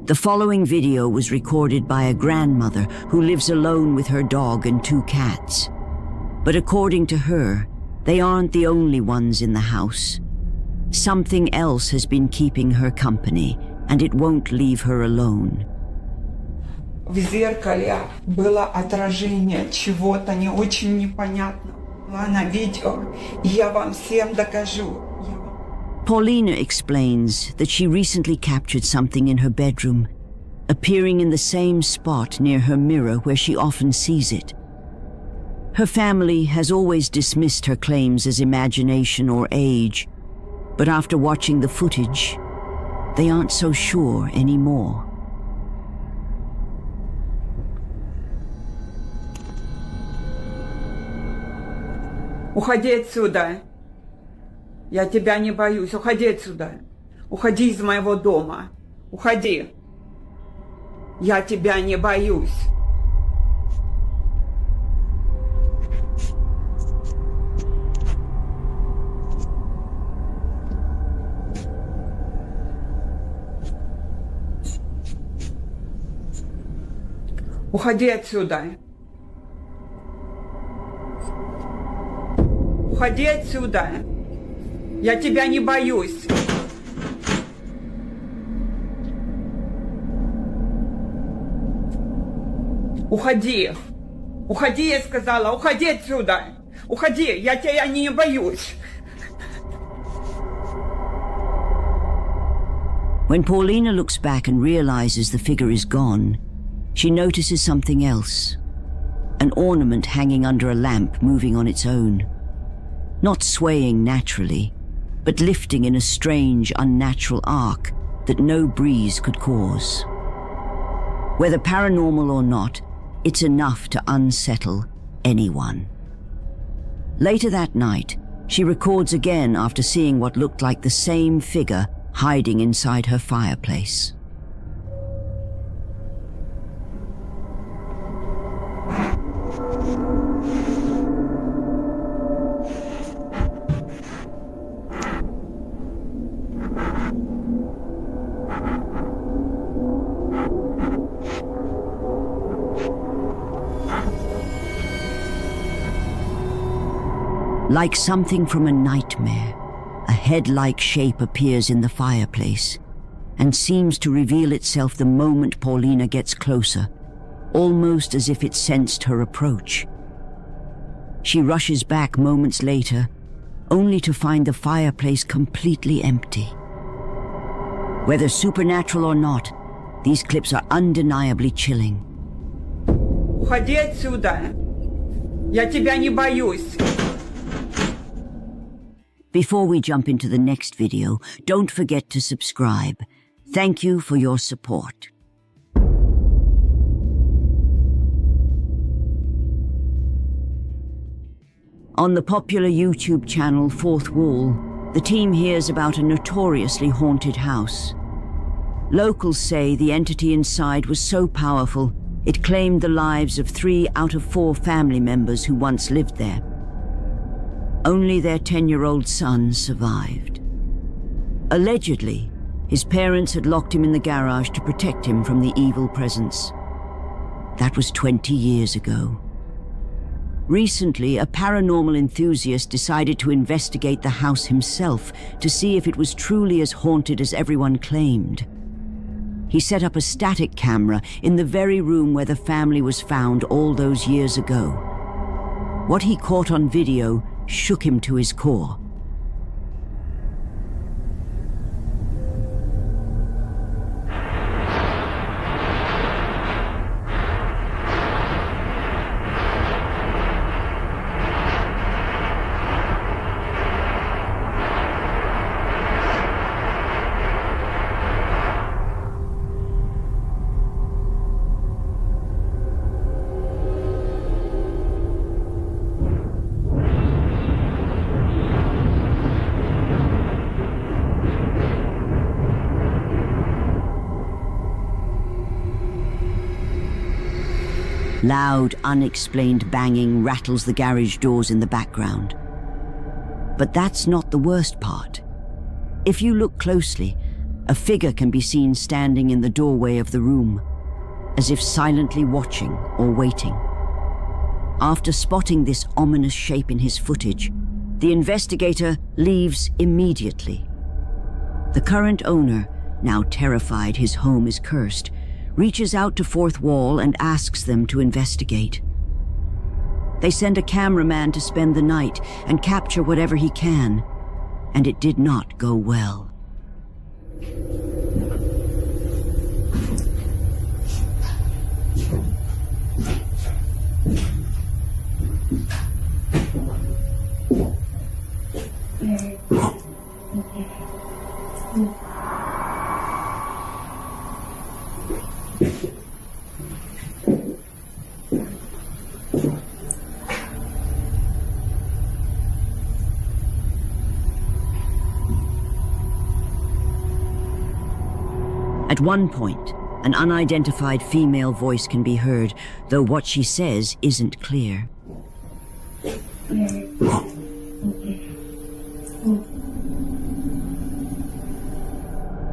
The following video was recorded by a grandmother who lives alone with her dog and 2 cats. But according to her, they aren't the only ones in the house. Something else has been keeping her company, and it won't leave her alone. В зеркале было отражение чего-то не очень непонятного. На видео, и я вам всем докажу. Paulina explains that she recently captured something in her bedroom, appearing in the same spot near her mirror where she often sees it. Her family has always dismissed her claims as imagination or age, but after watching the footage, they aren't so sure anymore. Уходи отсюда. Я тебя не боюсь. Уходи отсюда. Уходи из моего дома. Уходи. Я тебя не боюсь. Уходи отсюда. Уходи отсюда. Я тебя не боюсь. Уходи. Уходи, я сказала. Уходи отсюда. Уходи. Я тебя не боюсь. When Paulina looks back and realizes the figure is gone, she notices something else. An ornament hanging under a lamp moving on its own. Not swaying naturally, but lifting in a strange, unnatural arc that no breeze could cause. Whether paranormal or not, it's enough to unsettle anyone. Later that night, she records again after seeing what looked like the same figure hiding inside her fireplace. Like something from a nightmare, a head-like shape appears in the fireplace and seems to reveal itself the moment Paulina gets closer, almost as if it sensed her approach. She rushes back moments later, only to find the fireplace completely empty. Whether supernatural or not, these clips are undeniably chilling. Уходи отсюда. Я тебя не боюсь. Before we jump into the next video, don't forget to subscribe. Thank you for your support. On the popular YouTube channel Fourth Wall, the team hears about a notoriously haunted house. Locals say the entity inside was so powerful, it claimed the lives of 3 out of 4 family members who once lived there. Only their 10-year-old son survived. Allegedly, his parents had locked him in the garage to protect him from the evil presence. That was 20 years ago. Recently, a paranormal enthusiast decided to investigate the house himself to see if it was truly as haunted as everyone claimed. He set up a static camera in the very room where the family was found all those years ago. What he caught on video shook him to his core. Loud, unexplained banging rattles the garage doors in the background. But that's not the worst part. If you look closely, A figure can be seen standing in the doorway of the room, as if silently watching or waiting. After spotting this ominous shape in his footage, the investigator leaves immediately. The current owner, now terrified his home is cursed, reaches out to Fourth Wall and asks them to investigate. They send a cameraman to spend the night and capture whatever he can, and it did not go well. At one point, an unidentified female voice can be heard, though what she says isn't clear.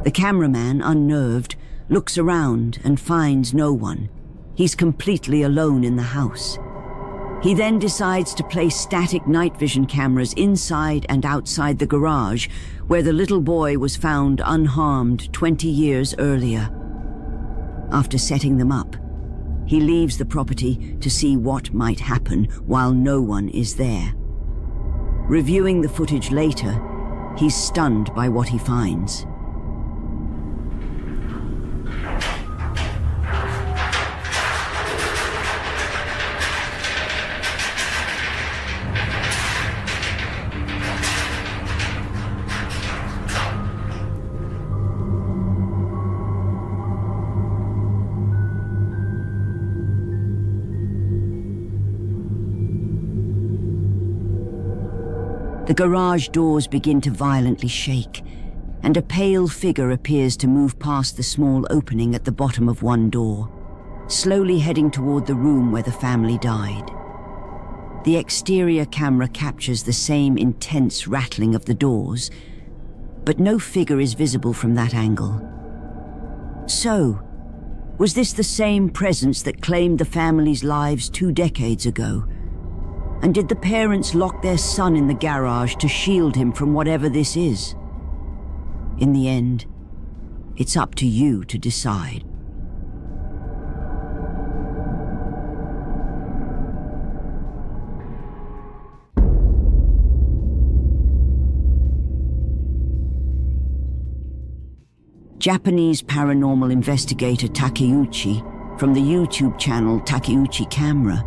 The cameraman, unnerved, looks around and finds no one. He's completely alone in the house. He then decides to place static night vision cameras inside and outside the garage, where the little boy was found unharmed 20 years earlier. After setting them up, he leaves the property to see what might happen while no one is there. Reviewing the footage later, he's stunned by what he finds. The garage doors begin to violently shake, and a pale figure appears to move past the small opening at the bottom of one door, slowly heading toward the room where the family died. The exterior camera captures the same intense rattling of the doors, but no figure is visible from that angle. So, was this the same presence that claimed the family's lives 2 decades ago? And did the parents lock their son in the garage to shield him from whatever this is? In the end, it's up to you to decide. Japanese paranormal investigator Takeuchi, from the YouTube channel Takeuchi Camera,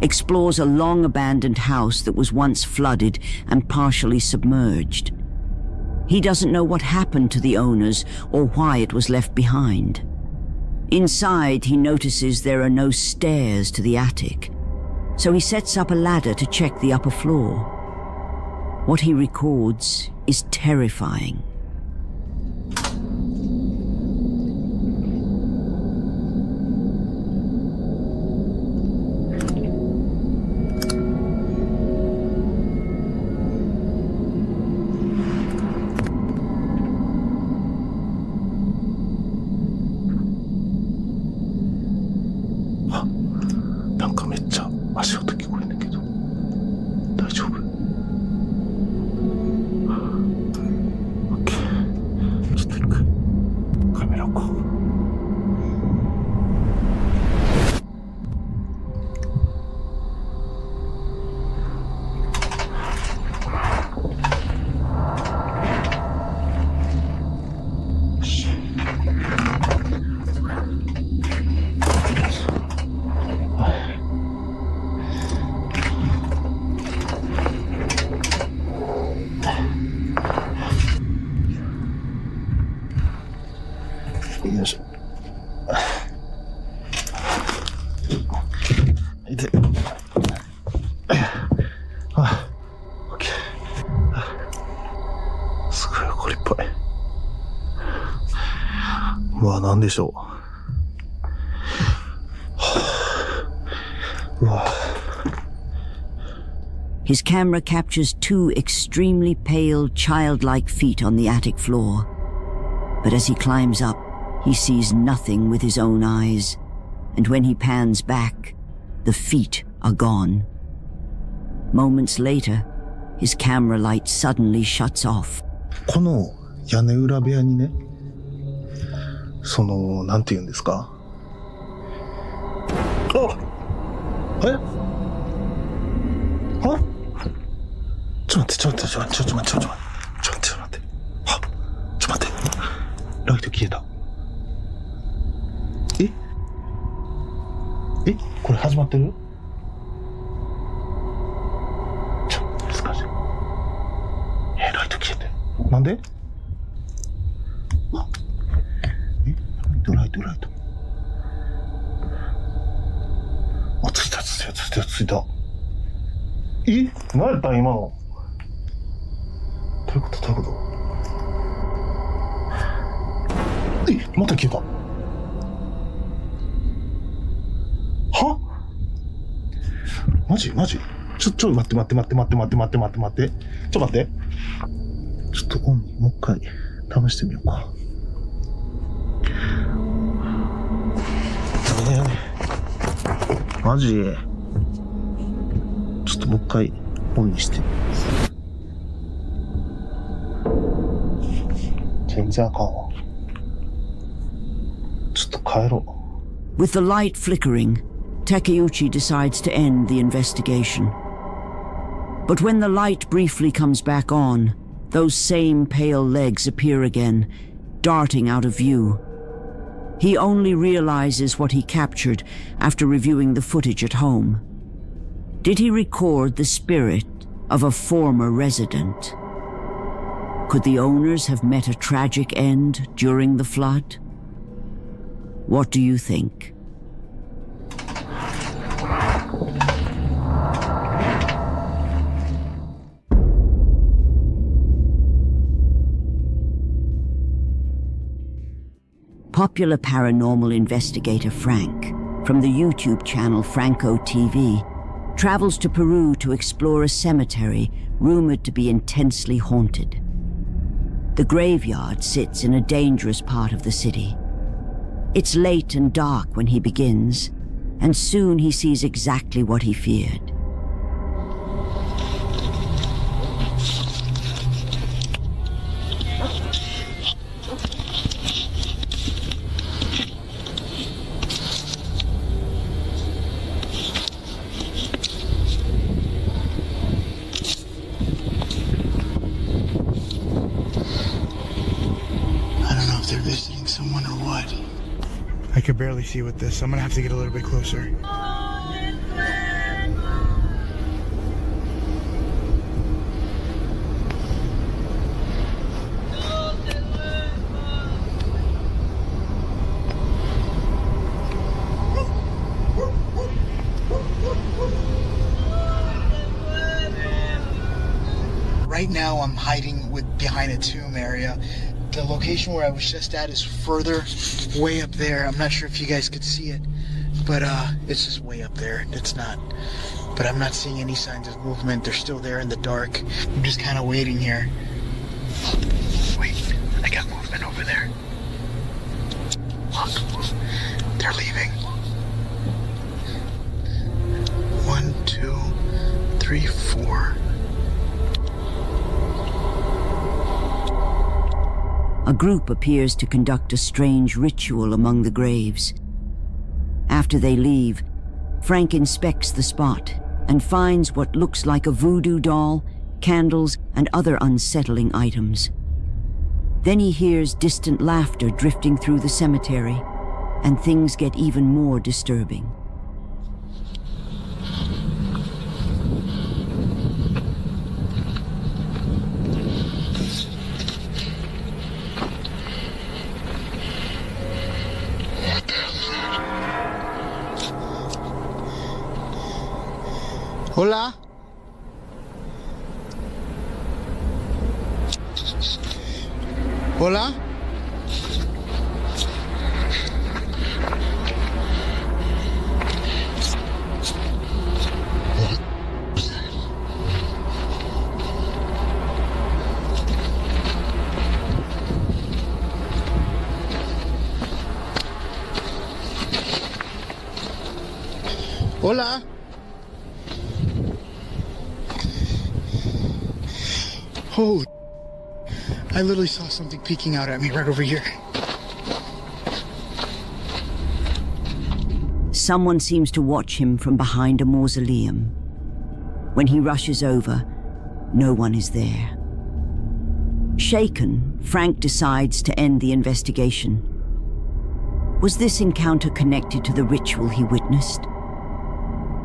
explores a long-abandoned house that was once flooded and partially submerged. He doesn't know what happened to the owners or why it was left behind. Inside, he notices there are no stairs to the attic, so he sets up a ladder to check the upper floor. What he records is terrifying. His camera captures 2 extremely pale, childlike feet on the attic floor. But as he climbs up, he sees nothing with his own eyes, and when he pans back, the feet are gone. Moments later, his camera light suddenly shuts off. この屋根裏部屋にね、なんて言うんですか。あ、え？は？ちょっと待って。は？ちょっと待って。ライト消えた。これ始まってる？難しい。ライト消えてる。なんで？ライト。あ、ついた。何やったん今の。どういうこと？また消えた。は？マジ？ちょ待って。ちょっと待って。ちょっとオンにもう一回試してみようか。マジ？ちょっともう一回オンにして。全然あかんわ。ちょっと帰ろう。 With the light flickering, Takeuchi decides to end the investigation. But when the light briefly comes back on, those same pale legs appear again, darting out of view. He only realizes what he captured after reviewing the footage at home. Did he record the spirit of a former resident? Could the owners have met a tragic end during the flood? What do you think? Popular paranormal investigator Frank, from the YouTube channel Franco TV, travels to Peru to explore a cemetery rumored to be intensely haunted. The graveyard sits in a dangerous part of the city. It's late and dark when he begins, and soon he sees exactly what he feared. I could barely see with this, so I'm gonna have to get a little bit closer. Right now I'm hiding behind a tomb area. The location where I was just at is further way up there. I'm not sure if you guys could see it, but it's just way up there. It's not, but I'm not seeing any signs of movement. They're still there in the dark. I'm just kind of waiting here. Wait, I got movement over there. Look, they're leaving. 1, 2, 3, 4. A group appears to conduct a strange ritual among the graves. After they leave, Frank inspects the spot and finds what looks like a voodoo doll, candles, and other unsettling items. Then he hears distant laughter drifting through the cemetery, and things get even more disturbing. Hola? Hola? Hola. Oh, I literally saw something peeking out at me right over here. Someone seems to watch him from behind a mausoleum. When he rushes over, no one is there. Shaken, Frank decides to end the investigation. Was this encounter connected to the ritual he witnessed?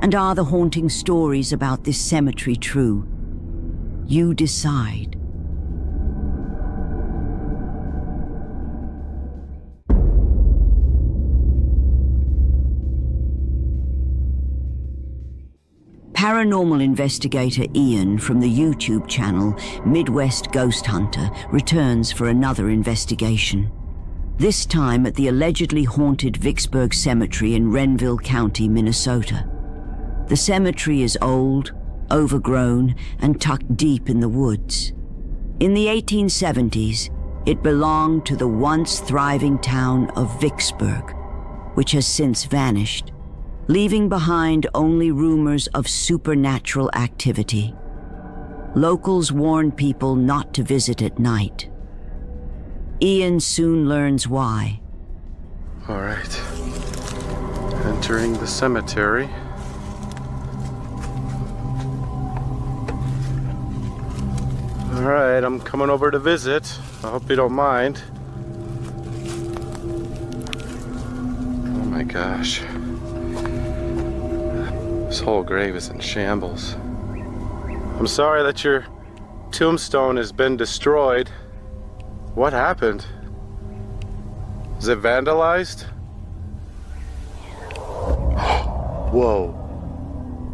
And are the haunting stories about this cemetery true? You decide. Paranormal investigator Ian from the YouTube channel Midwest Ghost Hunter returns for another investigation. This time at the allegedly haunted Vicksburg Cemetery in Renville County, Minnesota. The cemetery is old, overgrown, and tucked deep in the woods. In the 1870s, it belonged to the once thriving town of Vicksburg, which has since vanished, leaving behind only rumors of supernatural activity. Locals warn people not to visit at night. Ian soon learns why. All right. Entering the cemetery. All right, I'm coming over to visit. I hope you don't mind. Oh my gosh. This whole grave is in shambles. I'm sorry that your tombstone has been destroyed. What happened? Is it vandalized? Whoa.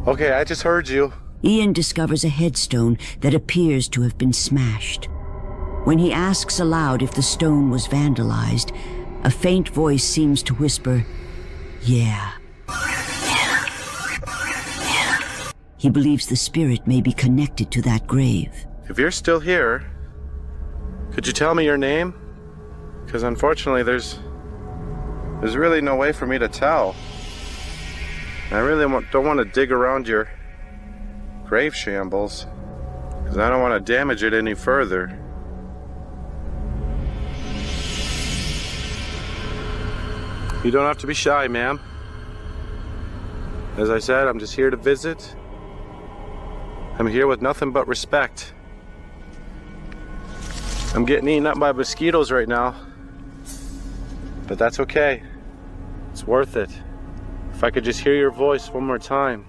Okay, I just heard you. Ian discovers a headstone that appears to have been smashed. When he asks aloud if the stone was vandalized, a faint voice seems to whisper, "Yeah." He believes the spirit may be connected to that grave. If you're still here, could you tell me your name? Because unfortunately there's really no way for me to tell. I really don't want to dig around your grave shambles, because I don't want to damage it any further. You don't have to be shy, ma'am. As I said, I'm just here to visit. I'm here with nothing but respect. I'm getting eaten up by mosquitoes right now, but that's okay. It's worth it. If I could just hear your voice one more time.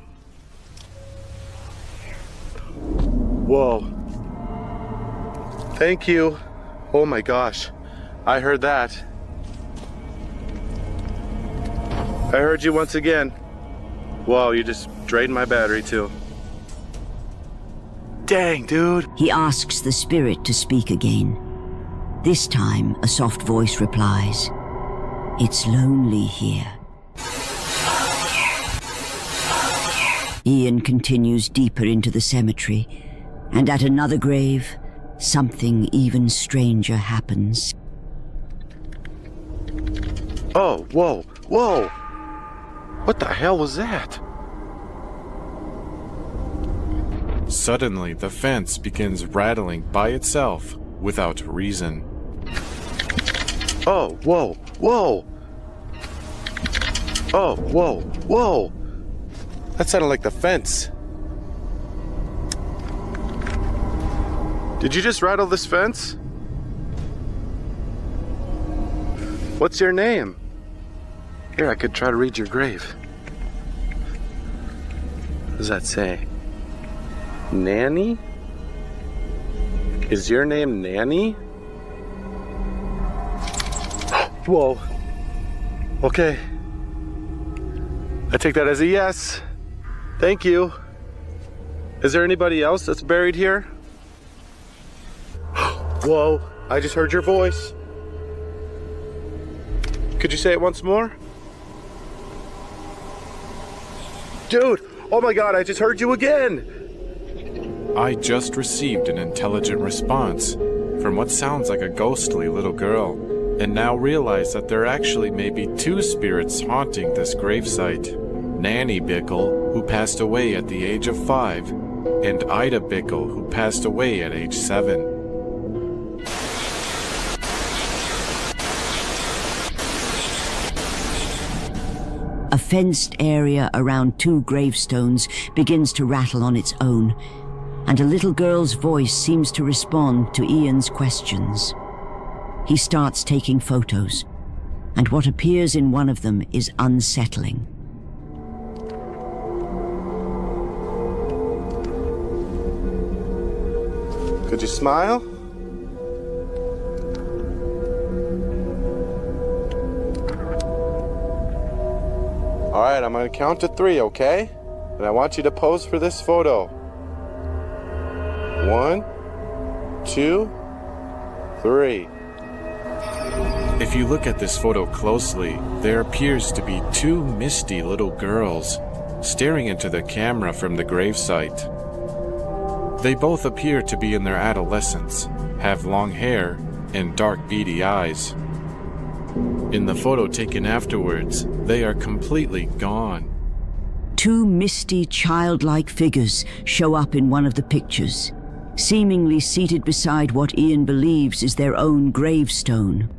Whoa. Thank you. Oh my gosh. I heard that. I heard you once again. Whoa, you just drained my battery too. Dang, dude. He asks the spirit to speak again. This time, a soft voice replies, "It's lonely here." Ian continues deeper into the cemetery, and at another grave, something even stranger happens. Oh, whoa, whoa. What the hell was that? Suddenly, the fence begins rattling by itself without reason. Oh, whoa, whoa. Oh, whoa, whoa. That sounded like the fence. Did you just rattle this fence? What's your name? Here, I could try to read your grave. What does that say? Nanny? Is your name Nanny? Whoa. Okay. I take that as a yes. Thank you. Is there anybody else that's buried here? Whoa, I just heard your voice. Could you say it once more? Dude, oh my God, I just heard you again. I just received an intelligent response from what sounds like a ghostly little girl, and now realize that there actually may be two spirits haunting this gravesite. Nanny Bickle, who passed away at the age of 5, and Ida Bickle, who passed away at age 7. A fenced area around 2 gravestones begins to rattle on its own, and a little girl's voice seems to respond to Ian's questions. He starts taking photos, and what appears in one of them is unsettling. Could you smile? All right, I'm gonna count to 3, okay? And I want you to pose for this photo. 1, 2, 3. If you look at this photo closely, there appears to be 2 misty little girls staring into the camera from the gravesite. They both appear to be in their adolescence, have long hair, and dark beady eyes. In the photo taken afterwards, they are completely gone. 2 misty, childlike figures show up in one of the pictures, seemingly seated beside what Ian believes is their own gravestone.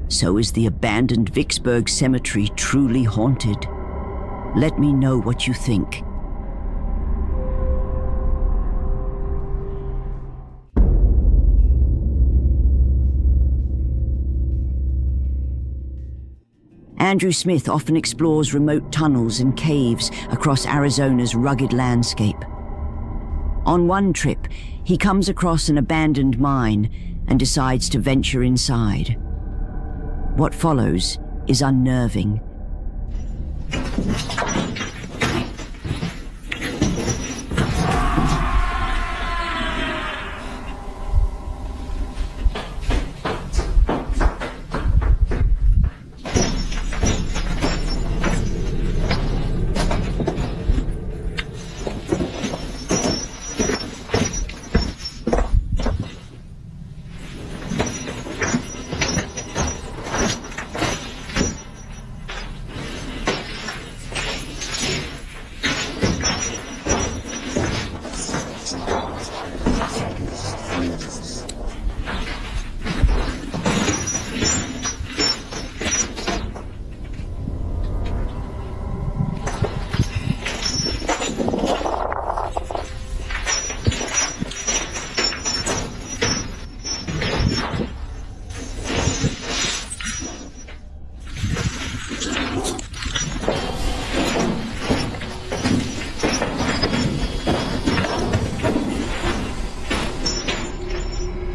So is the abandoned Vicksburg Cemetery truly haunted? Let me know what you think. Andrew Smith often explores remote tunnels and caves across Arizona's rugged landscape. On one trip, he comes across an abandoned mine and decides to venture inside. What follows is unnerving.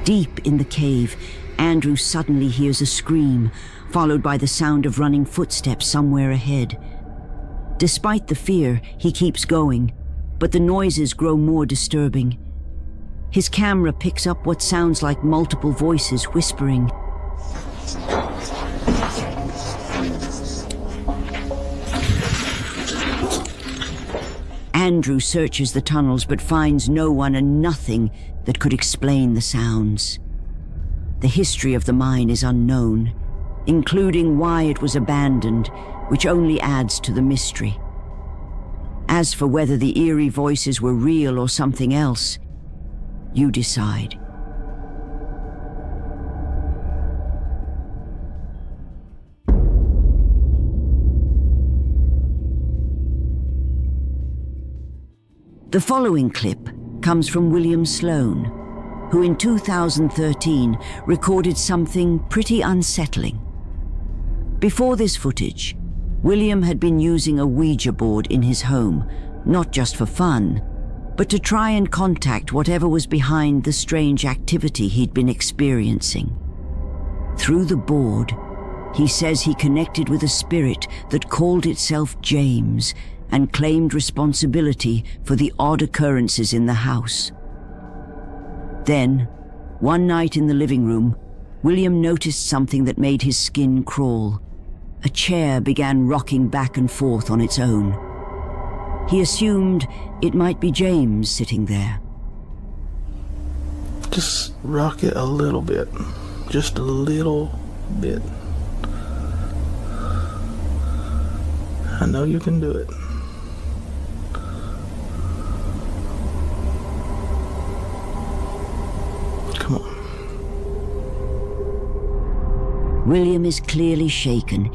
Deep in the cave, Andrew suddenly hears a scream, followed by the sound of running footsteps somewhere ahead. Despite the fear, he keeps going, but the noises grow more disturbing. His camera picks up what sounds like multiple voices whispering. Andrew searches the tunnels but finds no one and nothing that could explain the sounds. The history of the mine is unknown, including why it was abandoned, which only adds to the mystery. As for whether the eerie voices were real or something else, you decide. The following clip comes from William Sloan, who in 2013 recorded something pretty unsettling. Before this footage, William had been using a Ouija board in his home, not just for fun, but to try and contact whatever was behind the strange activity he'd been experiencing. Through the board, he says he connected with a spirit that called itself James and claimed responsibility for the odd occurrences in the house. Then, one night in the living room, William noticed something that made his skin crawl. A chair began rocking back and forth on its own. He assumed it might be James sitting there. Just rock it a little bit. Just a little bit. I know you can do it. Come on. William is clearly shaken,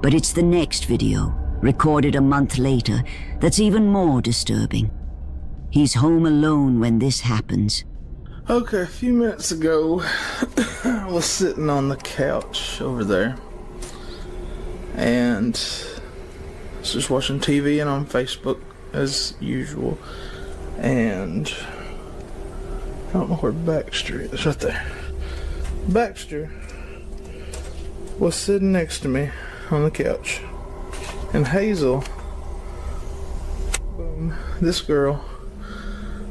but it's the next video, recorded a month later, that's even more disturbing. He's home alone when this happens. Okay, a few minutes ago, I was sitting on the couch over there, and I was just watching TV and on Facebook as usual, and I don't know where Baxter is. Right there. Baxter was sitting next to me on the couch, and Hazel, this girl,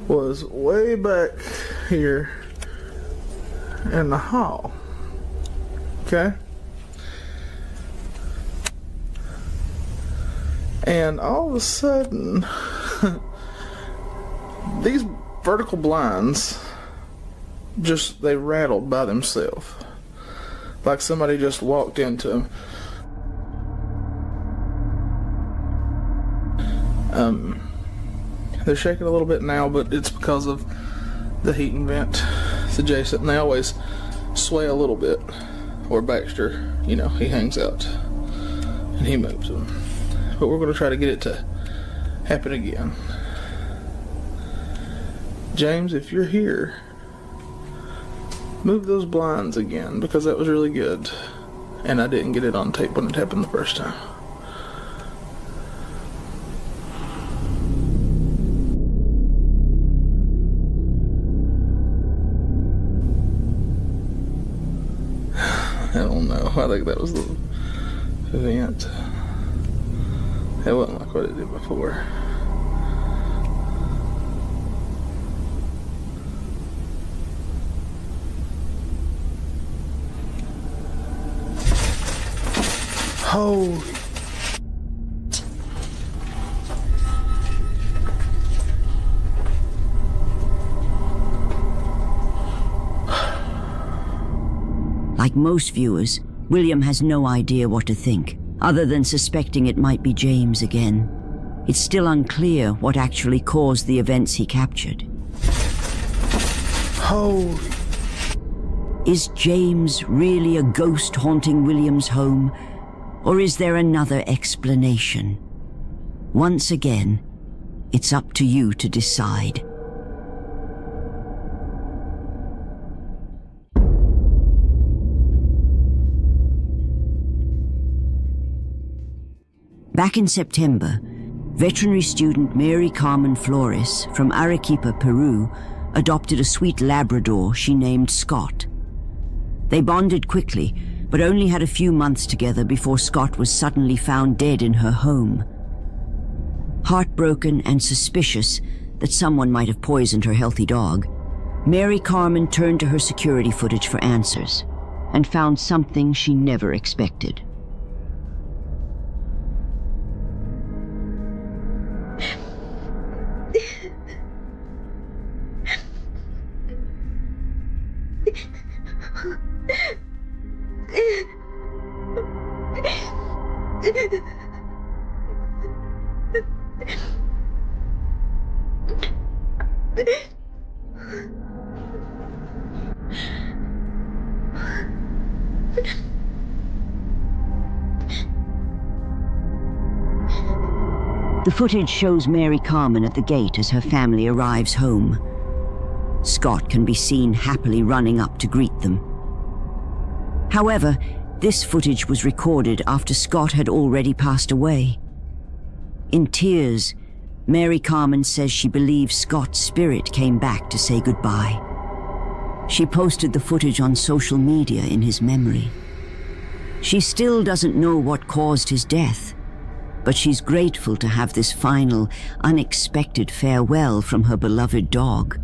was way back here in the hall. Okay? And all of a sudden, these vertical blinds they rattled by themselves. Like somebody just walked into them. They're shaking a little bit now, but it's because of the heating vent. It's adjacent, and they always sway a little bit. Or Baxter, he hangs out and he moves them. But we're going to try to get it to happen again. James, if you're here, move those blinds again, because that was really good. And I didn't get it on tape when it happened the first time. I don't know. I think that was the event. It wasn't like what it did before. Holy. Like most viewers, William has no idea what to think, other than suspecting it might be James again. It's still unclear what actually caused the events he captured. Holy. Is James really a ghost haunting William's home? Or is there another explanation? Once again, it's up to you to decide. Back in September, veterinary student Mary Carmen Flores from Arequipa, Peru, adopted a sweet Labrador she named Scott. They bonded quickly, but only had a few months together before Scott was suddenly found dead in her home. Heartbroken and suspicious that someone might have poisoned her healthy dog, Mary Carmen turned to her security footage for answers and found something she never expected. The footage shows Mary Carmen at the gate as her family arrives home. Scott can be seen happily running up to greet them. However, this footage was recorded after Scott had already passed away. In tears, Mary Carmen says she believes Scott's spirit came back to say goodbye. She posted the footage on social media in his memory. She still doesn't know what caused his death, but she's grateful to have this final, unexpected farewell from her beloved dog.